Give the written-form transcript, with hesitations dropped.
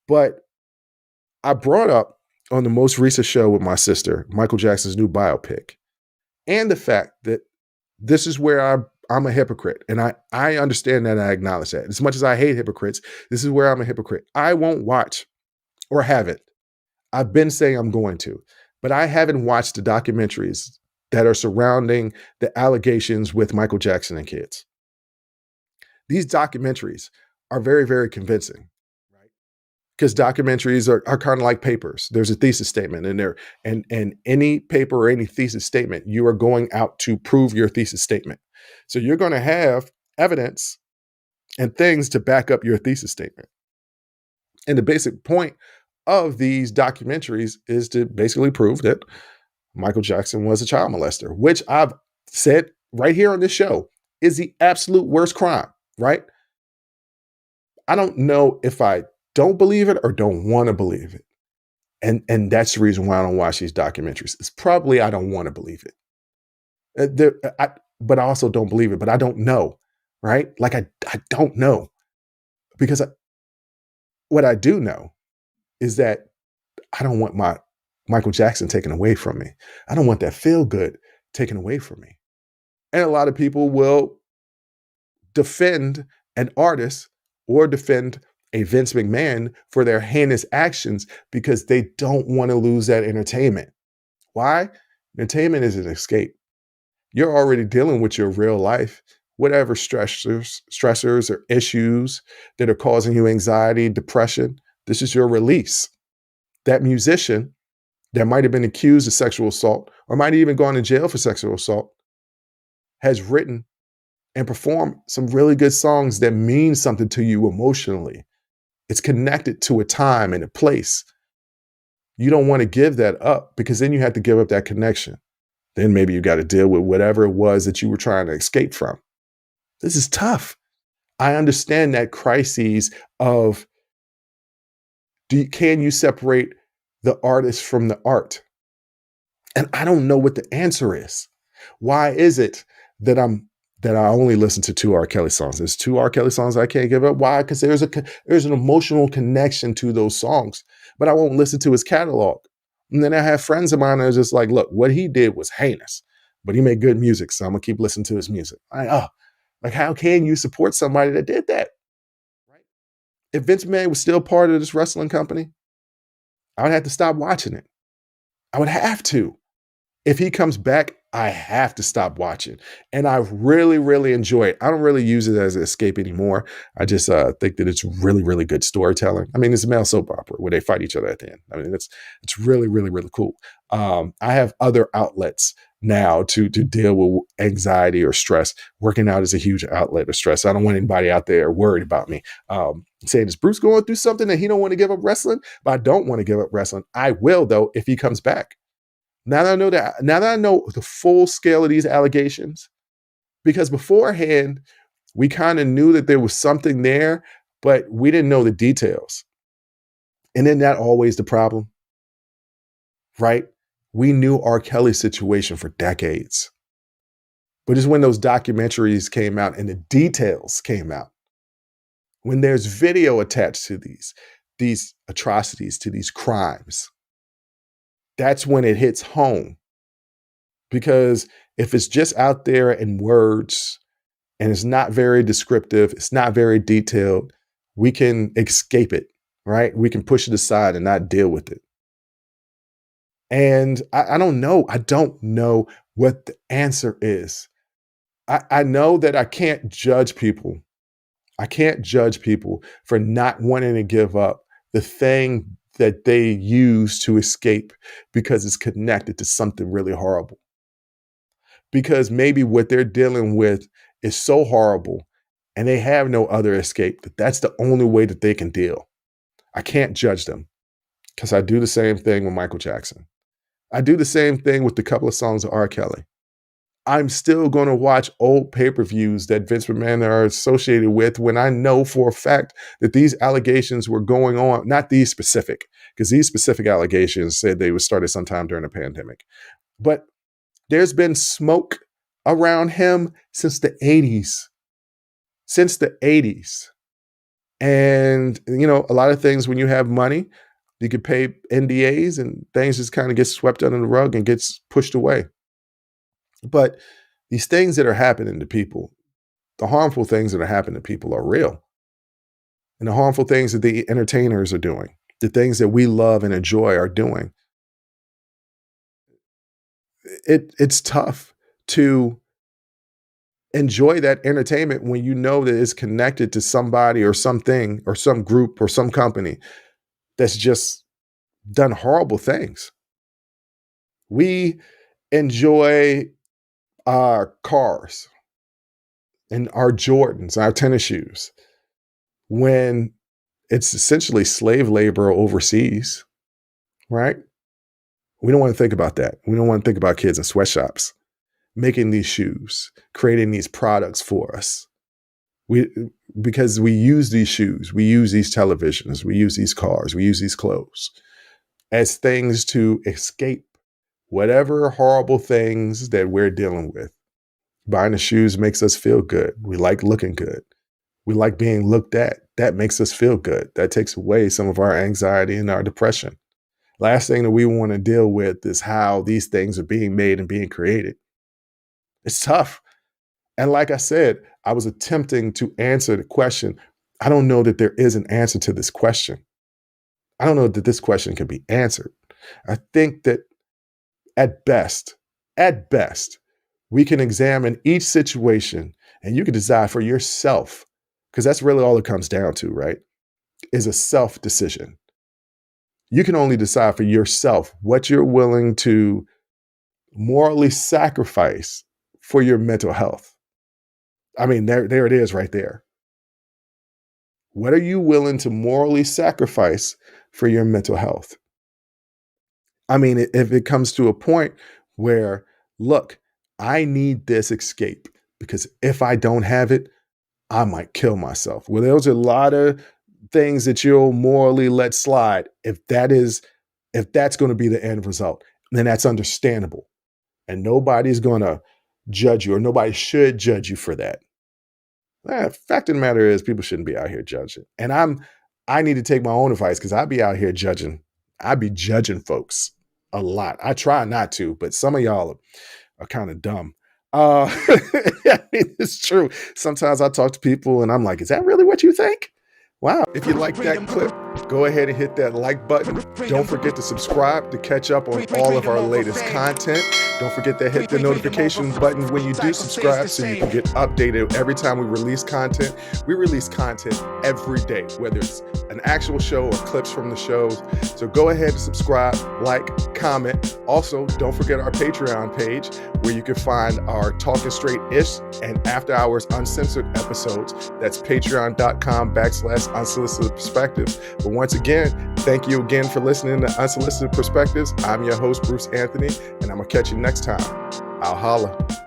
But I brought up on the most recent show with my sister, Michael Jackson's new biopic, and the fact that this is where I'm a hypocrite. And I understand that, and I acknowledge that. As much as I hate hypocrites, this is where I'm a hypocrite. I won't watch, or haven't. I've been saying I'm going to, but I haven't watched the documentaries that are surrounding the allegations with Michael Jackson and kids. These documentaries are very, very convincing, right? Because documentaries are kind of like papers. There's a thesis statement in there, and any paper or any thesis statement, you are going out to prove your thesis statement. So you're going to have evidence and things to back up your thesis statement. And the basic point of these documentaries is to basically prove that Michael Jackson was a child molester, which I've said right here on this show is the absolute worst crime, right? I don't know if I don't believe it or don't want to believe it. And that's the reason why I don't watch these documentaries. It's probably I don't want to believe it. But I also don't believe it, but I don't know, right? Like I don't know. Because what I do know is that I don't want my Michael Jackson taken away from me. I don't want that feel good taken away from me. And a lot of people will defend an artist or defend a Vince McMahon for their heinous actions because they don't want to lose that entertainment. Why? Entertainment is an escape. You're already dealing with your real life, whatever stressors or issues that are causing you anxiety, depression. This is your release. That musician that might have been accused of sexual assault or might have even gone to jail for sexual assault has written and performed some really good songs that mean something to you emotionally. It's connected to a time and a place. You don't want to give that up because then you have to give up that connection. Then maybe you got to deal with whatever it was that you were trying to escape from. This is tough. I understand that crises of can you separate the artist from the art? And I don't know what the answer is. Why is it that I only listen to 2 R. Kelly songs? There's 2 R. Kelly songs I can't give up. Why? Because there's an emotional connection to those songs, but I won't listen to his catalog. And then I have friends of mine that are just like, look, what he did was heinous, but he made good music, so I'm gonna keep listening to his music. Like how can you support somebody that did that? Right? If Vince McMahon was still part of this wrestling company, I would have to stop watching it. I would have to. If he comes back, I have to stop watching. And I really, really enjoy it. I don't really use it as an escape anymore. I just think that it's really, really good storytelling. I mean, it's a male soap opera where they fight each other at the end. I mean, it's really, really, really cool. I have other outlets now to deal with anxiety or stress. Working out is a huge outlet of stress. I don't want anybody out there worried about me. Saying, is Bruce going through something that he don't want to give up wrestling? But I don't want to give up wrestling. I will, though, if he comes back. Now that I know the full scale of these allegations, because beforehand, we kind of knew that there was something there, but we didn't know the details. And isn't that always the problem? Right? We knew R. Kelly's situation for decades. But it's when those documentaries came out and the details came out, when there's video attached to these atrocities, to these crimes, that's when it hits home. Because if it's just out there in words and it's not very descriptive, it's not very detailed, we can escape it, right? We can push it aside and not deal with it. And I don't know. I don't know what the answer is. I know that I can't judge people. I can't judge people for not wanting to give up the thing that they use to escape because it's connected to something really horrible. Because maybe what they're dealing with is so horrible and they have no other escape, that's the only way that they can deal. I can't judge them because I do the same thing with Michael Jackson. I do the same thing with the couple of songs of R. Kelly. I'm still going to watch old pay-per-views that Vince McMahon are associated with when I know for a fact that these allegations were going on, not these specific, because these specific allegations said they were started sometime during the pandemic. But there's been smoke around him since the 80s. Since the 80s. And, a lot of things, when you have money, you could pay NDAs and things just kind of get swept under the rug and gets pushed away. But these things that are happening to people, the harmful things that are happening to people are real. And the harmful things that the entertainers are doing, the things that we love and enjoy are doing. It's tough to enjoy that entertainment when you know that it's connected to somebody or something or some group or some company that's just done horrible things. We enjoy our cars and our Jordans, our tennis shoes, when it's essentially slave labor overseas, right? We don't want to think about that. We don't want to think about kids in sweatshops making these shoes, creating these products for us. Because we use these shoes, we use these televisions, we use these cars, we use these clothes as things to escape whatever horrible things that we're dealing with. Buying the shoes makes us feel good. We like looking good. We like being looked at. That makes us feel good. That takes away some of our anxiety and our depression. Last thing that we want to deal with is how these things are being made and being created. It's tough. And like I said, I was attempting to answer the question. I don't know that there is an answer to this question. I don't know that this question can be answered. I think that at best, we can examine each situation and you can decide for yourself, because that's really all it comes down to, right? Is a self decision. You can only decide for yourself what you're willing to morally sacrifice for your mental health. I mean, there it is right there. What are you willing to morally sacrifice for your mental health? I mean, if it comes to a point where, look, I need this escape because if I don't have it, I might kill myself. Well, there's a lot of things that you'll morally let slide. If that's going to be the end result, then that's understandable. And nobody's going to judge you, or nobody should judge you for that. Fact of the matter is, people shouldn't be out here judging. And I need to take my own advice because I'd be out here judging. I'd be judging folks a lot. I try not to, but some of y'all are kind of dumb. I mean, it's true. Sometimes I talk to people and I'm like, is that really what you think? Wow. If you like that clip, go ahead and hit that like button. Don't forget to subscribe to catch up on all of our latest content. Don't forget to hit the notification button when you do subscribe so you can get updated every time we release content. We release content every day, whether it's an actual show or clips from the shows. So go ahead and subscribe, like, comment. Also, don't forget our Patreon page where you can find our Talking Straight-ish and After Hours Uncensored episodes. That's patreon.com/unsolicited perspectives. But once again, thank you again for listening to Unsolicited Perspectives. I'm your host, Bruce Anthony, and I'm going to catch you next time. I'll holla.